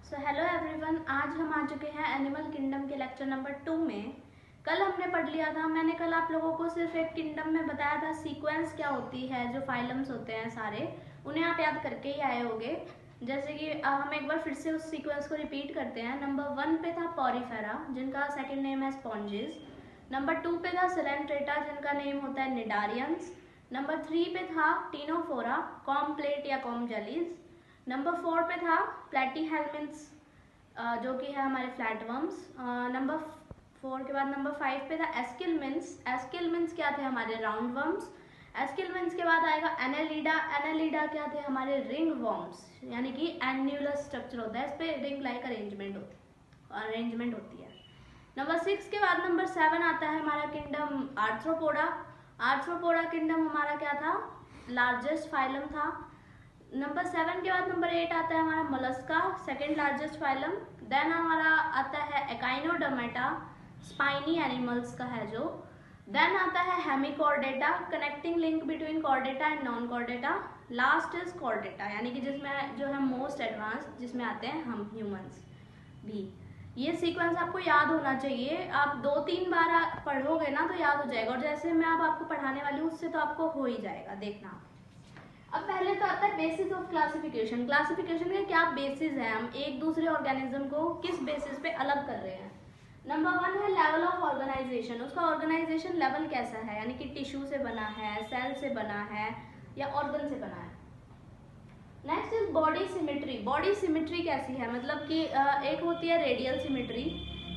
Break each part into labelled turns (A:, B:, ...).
A: So hello everyone, आज हम आ चुके हैं एनिमल किंगडम के लेक्चर नंबर 2 में। कल हमने पढ़ लिया था, मैंने कल आप लोगों को सिर्फ एक किंगडम में बताया था सीक्वेंस क्या होती है, जो फाइलम्स होते हैं सारे उन्हें आप याद करके ही आए होंगे। जैसे कि हम एक बार फिर से उस सीक्वेंस को रिपीट करते हैं। नंबर 1 पे था पॉरीफेरा, जिनका सेकेंड नेम है स्पॉन्जेस। नंबर 2 पे था सिलेंट्रेटा, जिनका नेम होता है निडारियंस। नंबर 3 पे था टीनोफोरा, कॉम प्लेट या कॉम जेलीज। नंबर 4 पे था प्लेटीहेल्मिन्थ्स, जो कि है हमारे फ्लैटवर्म्स। नंबर 4 के बाद नंबर 5 पे था एस्किलमिन्स। एस्किलमिन्स क्या थे? हमारे राउंड वर्म्स। एस्किलमिन्स के बाद आएगा एनेलिडा। एनेलिडा क्या थे? हमारे रिंग वर्म्स, यानी कि एन्यूलर स्ट्रक्चर होता है, इस पे रिंग लाइक अरेंजमेंट होती है। नंबर 6 के बाद नंबर 7 आता है हमारा किंगडम आर्थ्रोपोडा। आर्थ्रोपोडा किंगडम हमारा क्या था? लार्जेस्ट फाइलम था। नंबर 7 के बाद नंबर 8 आता है हमारा Mollusca, second largest phylum. Then हमारा आता है एकाइनोडर्मेटा, स्पाइनी एनिमल्स का है जो। देन आता है Hemichordata, connecting link between Chordata and non Chordata. Last is Chordata, यानी कि जिसमें जो है मोस्ट एडवांस, जिसमें आते हैं हम ह्यूमंस भी। ये सीक्वेंस आपको याद होना चाहिए। आप 2-3 बार पढ़ोगे ना तो याद हो जाएगा, और जैसे मैं अब आपको पढ़ाने वाली हूँ उससे तो आपको हो ही जाएगा, देखना। अब पहले तो आता है बेसिस ऑफ क्लासिफिकेशन। क्लासिफिकेशन के क्या बेसिस है, हम एक दूसरे ऑर्गेनिज्म को किस बेसिस पे अलग कर रहे हैं। नंबर 1 है लेवल ऑफ ऑर्गेनाइजेशन। उसका ऑर्गेनाइजेशन लेवल कैसा है, यानी कि टिश्यू से बना है, सेल से बना है या ऑर्गन से बना है। Next is body symmetry. Body symmetry कैसी है, मतलब कि एक होती है रेडियल सिमेट्री,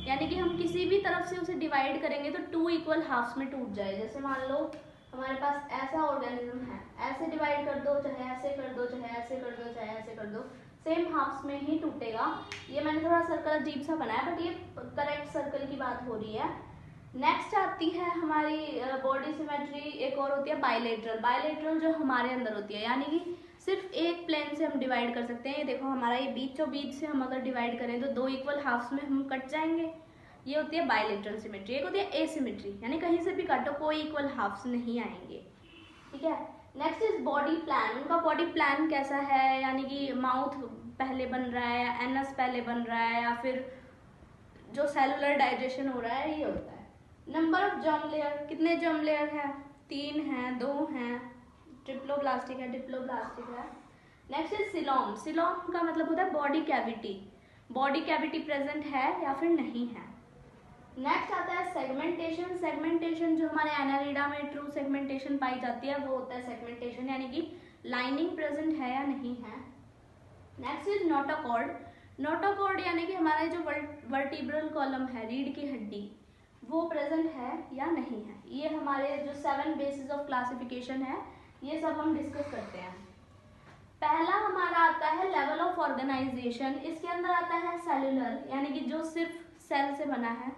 A: यानी कि हम किसी भी तरफ से उसे डिवाइड करेंगे तो 2 इक्वल हाफ्स में टूट जाए। जैसे मान लो हमारे पास ऐसा ऑर्गेनिज्म है, ऐसे डिवाइड कर दो, चाहे ऐसे कर दो, चाहे ऐसे कर दो, चाहे ऐसे कर दो, सेम हाफ्स में ही टूटेगा। ये मैंने थोड़ा सर्कल अजीब सा बनाया, बट ये करेक्ट सर्कल की बात हो रही है। नेक्स्ट आती है हमारी बॉडी सिमेट्री, एक और होती है बायलेटरल। बायलेटरल जो हमारे अंदर होती है, यानी कि सिर्फ एक प्लेन से हम डिवाइड कर सकते हैं। ये देखो हमारा ये बीचों बीच से हम अगर डिवाइड करें तो 2 इक्वल हाफ्स में हम कट जाएंगे। ये होती है बायलेटरल सिमेट्री। एक होती है एसिमेट्री, यानी कहीं से भी काटो कोई इक्वल हाफ्स नहीं आएंगे, ठीक है। Next is body plan. उनका बॉडी प्लान कैसा है, यानी कि माउथ पहले बन रहा है या एनस पहले बन रहा है, या फिर जो सेलुलर डाइजेशन हो रहा है, ये होता है। नंबर ऑफ जर्म लेयर, कितने जर्म लेयर है? 3 हैं, 2 हैं, ट्रिप्लोब्लास्टिक है, डिप्लोब्लास्टिक है। Next is coelom. सिलोम का मतलब होता है body cavity. Body cavity present है या फिर नहीं है। नेक्स्ट आता है सेगमेंटेशन। सेगमेंटेशन जो हमारे एनालिडा में ट्रू सेगमेंटेशन पाई जाती है वो होता है सेगमेंटेशन, यानी कि लाइनिंग प्रेजेंट है या नहीं है। Next is notochord. नोटोकॉर्ड यानी कि हमारे जो वर्टिब्रल कॉलम है, रीढ़ की हड्डी, वो प्रेजेंट है या नहीं है। ये हमारे जो 7 बेसिस ऑफ क्लासिफिकेशन है, ये सब हम डिस्कस करते हैं। पहला हमारा आता है लेवल ऑफ ऑर्गेनाइजेशन। इसके अंदर आता है सेलुलर, यानी कि जो सिर्फ सेल से बना है,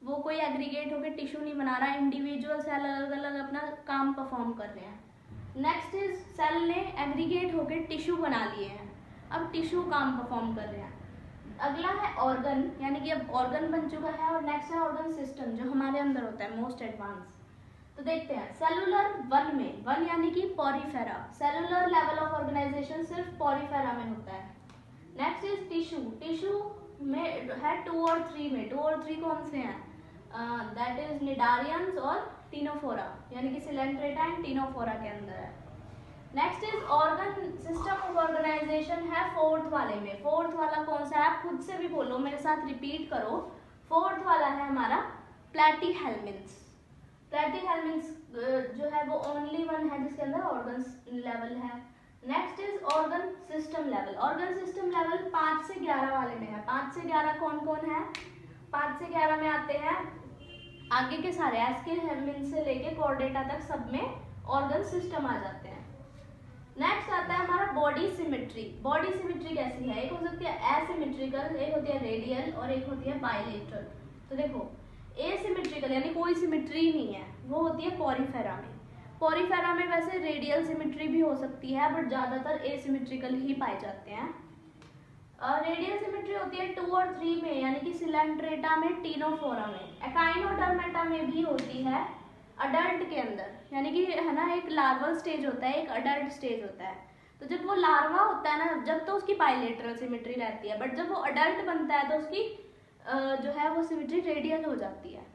A: वो कोई एग्रीगेट होकर टिश्यू नहीं बना रहा, इंडिविजुअल सेल अलग अलग अपना काम परफॉर्म कर रहे हैं। नेक्स्ट इज सेल ने एग्रीगेट होकर टिश्यू बना लिए हैं, अब टिश्यू काम परफॉर्म कर रहे हैं। अगला है ऑर्गन, यानी कि अब ऑर्गन बन चुका है। और नेक्स्ट है ऑर्गन सिस्टम, जो हमारे अंदर होता है मोस्ट एडवांस। तो देखते हैं सेलुलर 1 में, 1 यानी कि Porifera. Cellular level of organisation सिर्फ पॉरीफेरा में होता है। Next is tissue. टिश्यू में है 2 और 3 में। 2 और 3 कौन से हैं? दैट इज निडारियंस और टीनोफोरा, यानी कि सिलेंट्रेटा एंड टीनोफोरा के अंदर है। Next is organ system of organisation है 4th वाले में। 4th वाला कौन सा है? आप खुद से भी बोलो, मेरे साथ रिपीट करो। 4th वाला है हमारा प्लेटीहेल्मिन्थ्स। प्लेटीहेल्मिन्थ्स जो है वो ओनली वन है जिसके अंदर ऑर्गन लेवल है। Next is organ system level. Organ system level 5 से 11 वाले में है। 5 से 11 कौन कौन है? 5 से 11 में आते हैं आगे के सारे, एस्किलमिन्थ्स से लेके कॉर्डेटा तक, सब में ऑर्गन सिस्टम आ जाते हैं। नेक्स्ट आता है हमारा बॉडी सिमेट्री। बॉडी सिमेट्री कैसी है? एक हो सकती है एसिमेट्रिकल, एक होती है रेडियल और एक होती है बायलेटरल। तो देखो एसिमेट्रिकल यानी कोई सिमेट्री नहीं है, वो होती है पॉरीफेरा में। पॉरीफेरा में वैसे रेडियल सिमेट्री भी हो सकती है, बट ज्यादातर एसिमेट्रिकल ही पाए जाते हैं। रेडियल सिमेट्री होती है 2 और 3 में, यानी कि सिलेंट्रेटा में, टीनोफोरा में। एकाइनोडर्मेटा में भी होती है अडल्ट के अंदर, यानी कि है ना, एक लार्वल स्टेज होता है, एक अडल्ट स्टेज होता है। तो जब वो लार्वा होता है ना, जब तो उसकी बाइलेटरल सिमेट्री रहती है, बट जब वो अडल्ट बनता है तो उसकी जो है वो सिमेट्री रेडियल हो जाती है।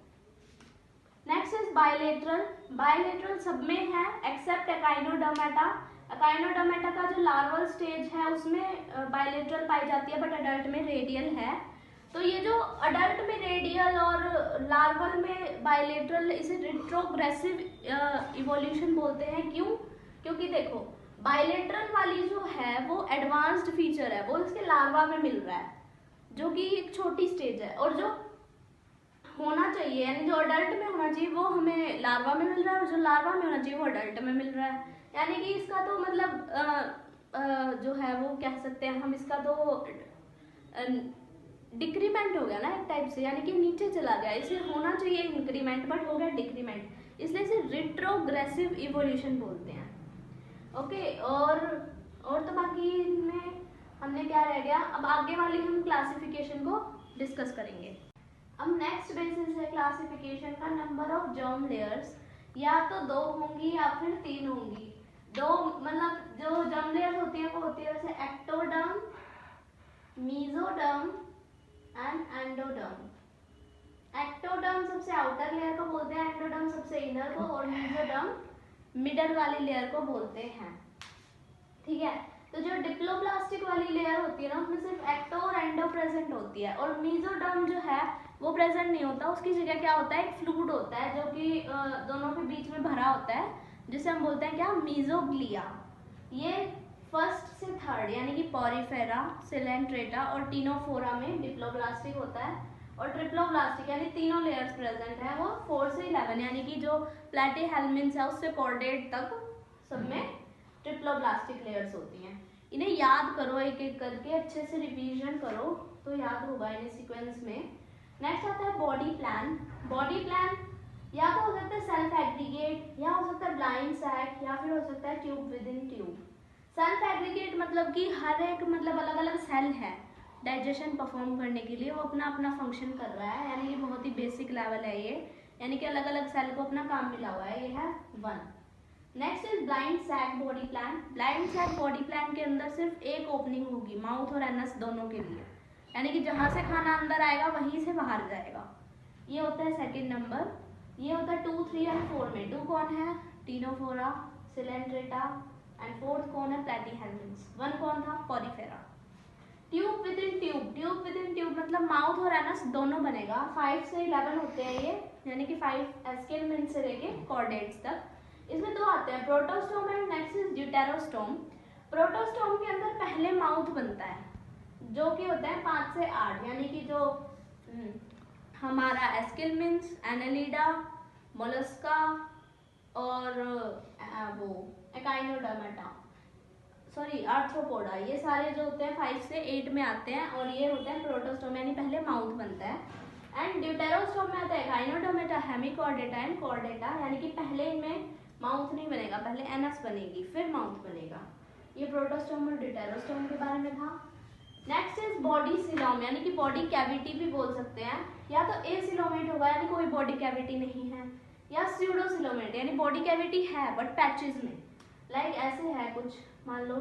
A: Next is bilateral. बाइलेटरल सब में है एक्सेप्ट एकाइनोडर्मेटा। एकाइनोडर्मेटा का जो लार्वल स्टेज है उसमें बाइलेटरल पाई जाती है, बट अडल्ट में रेडियल है। तो ये जो अडल्ट में रेडियल और लार्वल में बाइलेटरल, इसे रिट्रोग्रेसिव इवोल्यूशन बोलते हैं। क्यों? क्योंकि देखो बाइलेटरल वाली जो है वो एडवांस्ड फीचर है, वो इसके लार्वा में मिल रहा है, जो कि एक छोटी स्टेज है, और जो होना चाहिए यानी जो अडल्ट में होना चाहिए वो हमें लार्वा में मिल रहा है, और जो लार्वा में होना चाहिए वो अडल्ट में मिल रहा है। यानी कि इसका तो मतलब जो है वो कह सकते हैं हम, इसका तो डिक्रीमेंट हो गया ना एक टाइप से, यानी कि नीचे चला गया। इसे होना चाहिए इंक्रीमेंट, बट हो गया डिक्रीमेंट, इसलिए इसे रिट्रोग्रेसिव इवोल्यूशन बोलते हैं। ओके, और तो बाकी में हमने क्या रह गया, अब आगे वाली हम क्लासिफिकेशन को डिस्कस करेंगे। अब नेक्स्ट बेसिस है क्लासिफिकेशन का, नंबर ऑफ जर्म लेयर्स, या तो 2 होंगी या फिर 3 होंगी। 2 मतलब जो जर्म लेयर्स होती है वो होती है वैसे ectoderm, mesoderm and endoderm. Ectoderm सबसे आउटर लेयर को बोलते हैं, एंडोडर्म सबसे इनर को, और मेसोडर्म मिडल वाली लेयर को बोलते हैं। ठीक है, तो जो डिप्लोब्लास्टिक वाली लेयर होती है ना उसमें सिर्फ एक्टो और एंडो प्रेजेंट होती है, और मेसोडर्म जो है वो प्रेजेंट नहीं होता, उसकी जगह क्या होता है, एक फ्लूइड होता है जो कि दोनों के बीच में भरा होता है, जिसे हम बोलते हैं क्या, मेसोग्लिया। ये फर्स्ट से थर्ड यानी कि पॉरीफेरा, सिलेंट्रेटा और टीनोफोरा में डिप्लोब्लास्टिक होता है, और ट्रिप्लोब्लास्टिक यानी तीनों लेयर्स प्रेजेंट है वो 4 से 11 यानी कि जो प्लेटीहेल्मिन्थ्स है उससे कॉर्डेट तक सब में ट्रिप्लोब्लास्टिक लेयर्स होती हैं। इन्हें याद करो एक एक करके, अच्छे से रिवीजन करो तो याद होगा इन्हें सीक्वेंस में। नेक्स्ट आता है बॉडी प्लान। बॉडी प्लान या तो हो सकता है सेल्फ एग्रीगेट, या हो सकता है ब्लाइंड सैक, या फिर हो सकता है tube with in tube. Self aggregate मतलब कि हर एक मतलब अलग अलग सेल है डाइजेशन परफॉर्म करने के लिए, वो अपना अपना फंक्शन कर रहा है, यानी कि बहुत ही बेसिक लेवल है ये, यानी कि अलग अलग सेल को अपना काम मिला हुआ है, ये है 1। Next is blind sac body plan. Blind sac body plan के अंदर सिर्फ एक ओपनिंग होगी, माउथ और एनस दोनों के लिए, यानी कि जहां से खाना अंदर आएगा वहीं से बाहर जाएगा। ये होता है सेकंड नंबर। ये होता है 2, 3 और 4 में। 2 कौन है, टीनोफोरा, सिलेंट्रेटा, एंड 4th कौन है, प्लेटीहेल्मिन्थ्स। 1 कौन था, Porifera. Tube with in tube. Tube with in tube मतलब माउथ और एनस दोनों बनेगा। 5 से 11 होते हैं ये, यानी कि 5 एस्केलमेंट से लेके कॉर्डेट्स तक। इसमें 2 आते हैं, protostome and next is deuterostome. Protostome के अंदर पहले माउथ बनता है, जो कि होता है 5 से 8, यानी कि जो हमारा एस्केलमेंट्स, एनालिडा, मोलस्का और वो एकाइनोडर्मेटा, सॉरी आर्थ्रोपोडा, ये सारे जो होते हैं 5 से 8 में आते हैं, और ये होते हैं प्रोटोस्टोम, यानी पहले माउथ बनता है। एंड ड्यूटेरोस्टोम में आता है एकाइनोडर्मेटा, हेमिकॉर्डेटा एंड कॉर्डेटा, यानी कि पहले इनमें माउथ नहीं बनेगा, पहले एनस बनेगी फिर माउथ बनेगा। ये प्रोटोस्टोम और ड्यूटेरोस्टोम के बारे में था। नेक्स्ट इज बॉडी सिलोम, यानी कि बॉडी कैविटी भी बोल सकते हैं, या तो एसिलोमेट होगा यानी कोई बॉडी कैविटी नहीं है, या स्यूडोसिलोमेट यानी बॉडी कैविटी है बट पैचेस में, लाइक ऐसे है कुछ, मान लो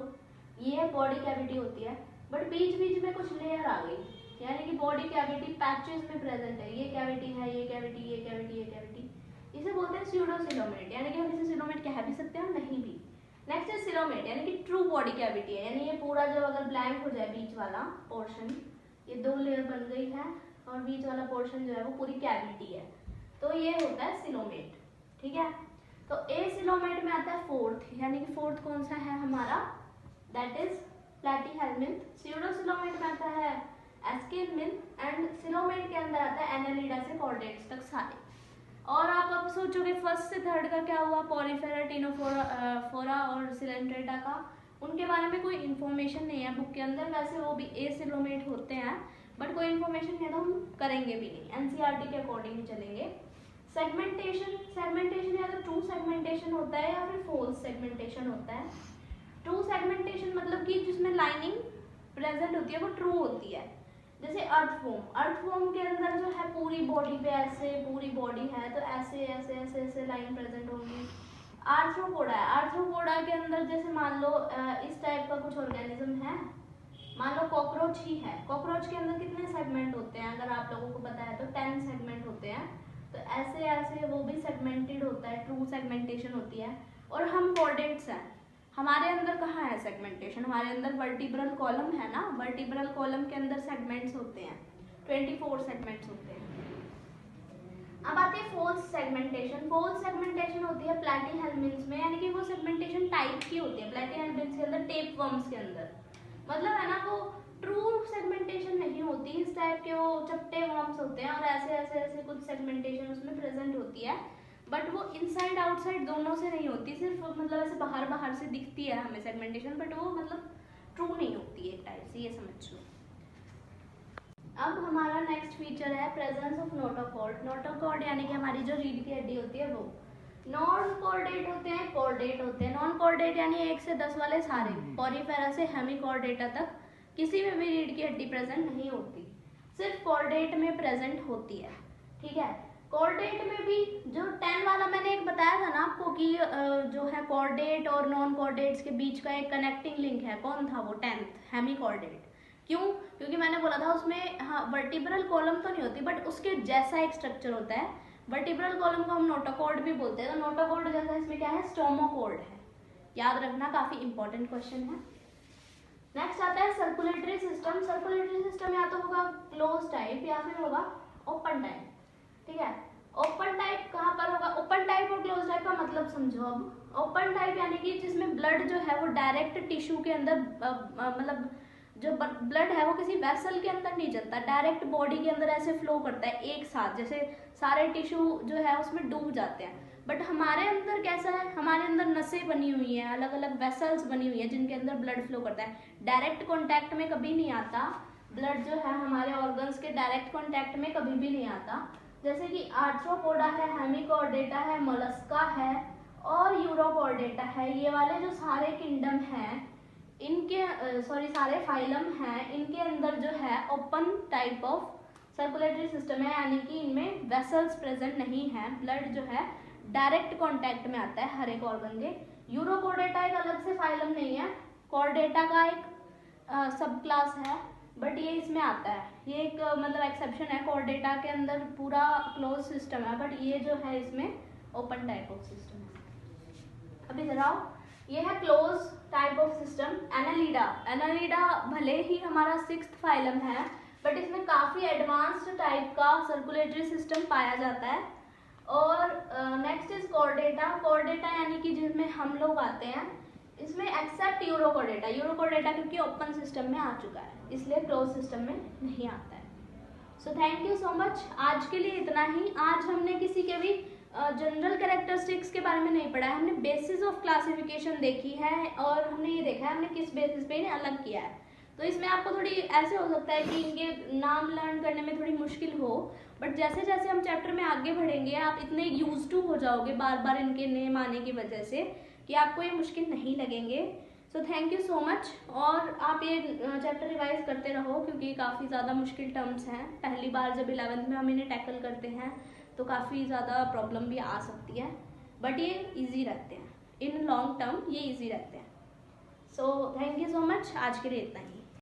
A: ये बॉडी कैविटी होती है बट बीच बीच में कुछ लेयर आ गई, यानी कि बॉडी कैविटी पैचेस में प्रेजेंट है, ये कैविटी है, ये कैविटी, ये कैविटी, ये कैविटी, इसे बोलते हैं स्यूडोसिलोमेट, यानी कि हम इसे सिलोमेट कह भी सकते हैं और नहीं भी। नेक्स्ट है सिलोमेट, यानी कि ट्रू बॉडी कैविटी है, यानी ये पूरा जो अगर ब्लैंक हो जाए बीच वाला पोर्शन, ये 2 लेयर बन गई है और बीच वाला पोर्शन जो है वो पूरी कैविटी है, तो ये होता है सिलोमेट। ठीक है, तो ए सिलोमेट में आता है 4th, यानी कि 4th कौन सा है हमारा, दैट इज प्लेटीहेल्मिन्थ। स्यूडोसिलोमेट में आता है एस्केलमिन्थ, एंड सिलोमेट के अंदर आता है एनालिडा से कॉर्डेट्स तक सारे। और आप अब सोचोगे 1st से 3rd का क्या हुआ, पॉलीफेरा, टीनोफोरा और सिलेंट्रेटा का, उनके बारे में कोई इन्फॉर्मेशन नहीं है बुक के अंदर, वैसे वो भी एसिलोमेट होते हैं बट कोई इन्फॉर्मेशन है तो हम करेंगे भी नहीं, एनसीईआरटी के अकॉर्डिंग ही चलेंगे। सेगमेंटेशन या तो ट्रू सेगमेंटेशन होता है या फिर फॉल्स सेगमेंटेशन होता है। ट्रू सेगमेंटेशन मतलब कि जिसमें लाइनिंग प्रेजेंट होती है वो ट्रू होती है, जैसे अर्थवॉर्म के अंदर जो है पूरी बॉडी पे ऐसे पूरी बॉडी है तो ऐसे ऐसे ऐसे ऐसे लाइन प्रेजेंट होंगी। आर्थ्रोपोडा है। आर्थ्रोपोडा के अंदर जैसे मान लो इस टाइप का कुछ ऑर्गेनिज्म है, मान लो कॉकरोच ही है। कॉकरोच के अंदर कितने सेगमेंट होते हैं अगर आप लोगों को पता है तो 10 सेगमेंट होते हैं। तो ऐसे ऐसे वो भी सेगमेंटेड होता है, ट्रू सेगमेंटेशन होती है। और हम कॉर्डेट्स हैं, हमारे अंदर कहाँ है सेगमेंटेशन, हमारे अंदर वर्टिब्रल कॉलम है ना, वर्टिब्रल कॉलम के अंदर सेगमेंट्स होते हैं, 24 सेगमेंट्स होते हैं। अब आती है फोल्स सेगमेंटेशन। फोल्स सेगमेंटेशन होती है प्लैटीहेल्मिन्थ्स में, यानी कि वो सेगमेंटेशन टाइप की होती है प्लैटीहेल्मिन्थ्स के अंदर, टेपवर्म्स के अंदर। मतलब है ना वो ट्रू सेगमेंटेशन नहीं होती, इस टाइप के वो चपटे वर्म्स होते हैं और ऐसे ऐसे ऐसे कुछ सेगमेंटेशन उसमें प्रेजेंट होती है। बट वो इनसाइड आउटसाइड दोनों से नहीं होती, सिर्फ मतलब ऐसे बाहर बाहर से दिखती है हमें सेगमेंटेशन, बट वो मतलब ट्रू नहीं होती एक टाइप से, ये समझ लो। अब हमारा नेक्स्ट फीचर है प्रेजेंस ऑफ नोटोकॉर्ड। नोटोकॉर्ड यानी कि हमारी जो रीढ़ की हड्डी होती है वो। नॉन कॉर्डेट होते हैं, कॉर्डेट होते हैं। नॉन कॉर्डेट यानी 1 से 10 वाले सारे, पॉरीफेरा से हेमिकॉर्डेटा तक किसी में भी रीढ़ की हड्डी प्रेजेंट नहीं होती, सिर्फ कॉर्डेट में प्रेजेंट होती है। ठीक है, कॉर्डेट में भी जो 10 वाला मैंने एक बताया था ना आपको कि जो है कॉर्डेट और नॉन कॉर्डेट्स के बीच का एक कनेक्टिंग लिंक है, कौन था वो? 10th, hemichordate. क्यों? क्योंकि मैंने बोला था उसमें हाँ वर्टिब्रल कॉलम तो नहीं होती बट उसके जैसा एक स्ट्रक्चर होता है। वर्टिब्रल कॉलम को हम नोटोकॉर्ड भी बोलते हैं, तो नोटोकॉर्ड जैसा इसमें क्या है? स्टोमोकॉर्ड है। याद रखना, काफी इंपॉर्टेंट क्वेश्चन है। नेक्स्ट आता है सर्कुलेटरी सिस्टम। सर्कुलेटरी सिस्टम या तो होगा क्लोज टाइप या फिर होगा ओपन टाइप। ठीक है, ओपन टाइप कहाँ पर होगा? ओपन टाइप और क्लोज टाइप का मतलब समझो। अब ओपन टाइप यानी कि जिसमें ब्लड जो है वो डायरेक्ट टिश्यू के अंदर मतलब जो ब्लड है वो किसी वेसल के अंदर नहीं चलता, डायरेक्ट बॉडी के अंदर ऐसे फ्लो करता है एक साथ, जैसे सारे टिश्यू जो है उसमें डूब जाते हैं। बट हमारे अंदर कैसा है? हमारे अंदर नसें बनी हुई हैं, अलग अलग वेसल्स बनी हुई हैं जिनके अंदर ब्लड फ्लो करता है। डायरेक्ट कॉन्टैक्ट में कभी नहीं आता ब्लड, जो है हमारे ऑर्गन्स के डायरेक्ट कॉन्टैक्ट में कभी भी नहीं आता। जैसे कि आर्थ्रोपोडा है, हेमिकॉर्डेटा है, मोलस्का है और यूरोकॉर्डेटा है। ये वाले जो सारे किंगडम हैं इनके सारे फाइलम हैं, इनके अंदर जो है open type of circulatory system है, यानी कि इनमें वेसल्स प्रेजेंट नहीं है, ब्लड जो है डायरेक्ट कांटेक्ट में आता है हर एक ऑर्गन के। यूरोकॉर्डेटा एक अलग से फाइलम नहीं है, कॉर्डेटा का एक सब क्लास है, बट ये इसमें आता है, ये एक मतलब एक्सेप्शन है। कॉर्डेटा के अंदर पूरा क्लोज सिस्टम है, बट ये जो है इसमें ओपन टाइप ऑफ सिस्टम है। अब इधर आओ, ये है close type of system Annelida. Annelida भले ही हमारा 6th फाइलम है बट इसमें काफी एडवांस्ड टाइप का सर्कुलेटरी सिस्टम पाया जाता है। और नेक्स्ट इज कॉर्डेटा। कॉर्डेटा यानी कि जिसमें हम लोग आते हैं, इसमें एक्सेप्ट यूरोकॉर्डेटा। यूरोकॉर्डेटा क्योंकि ओपन सिस्टम में आ चुका है इसलिए क्लोज सिस्टम में नहीं आता है। So thank you so much. आज के लिए इतना ही। आज हमने किसी के भी जनरल कैरेक्टरिस्टिक्स के बारे में नहीं पढ़ा है, हमने बेसिस ऑफ क्लासिफिकेशन देखी है और हमने ये देखा है हमने किस बेसिस पे इन्हें अलग किया है। तो इसमें आपको थोड़ी ऐसे हो सकता है कि इनके नाम लर्न करने में थोड़ी मुश्किल हो, बट जैसे जैसे हम चैप्टर में आगे बढ़ेंगे आप इतने यूज टू हो जाओगे बार बार इनके नेम आने की वजह से कि आपको ये मुश्किल नहीं लगेंगे। So thank you so much. और आप ये चैप्टर रिवाइज करते रहो क्योंकि काफ़ी ज़्यादा मुश्किल टर्म्स हैं। पहली बार जब 11th में हम इन्हें टैकल करते हैं तो काफ़ी ज़्यादा प्रॉब्लम भी आ सकती है, बट ये इजी रहते हैं, इन लॉन्ग टर्म ये इजी रहते हैं। So thank you so much. आज के लिए इतना ही।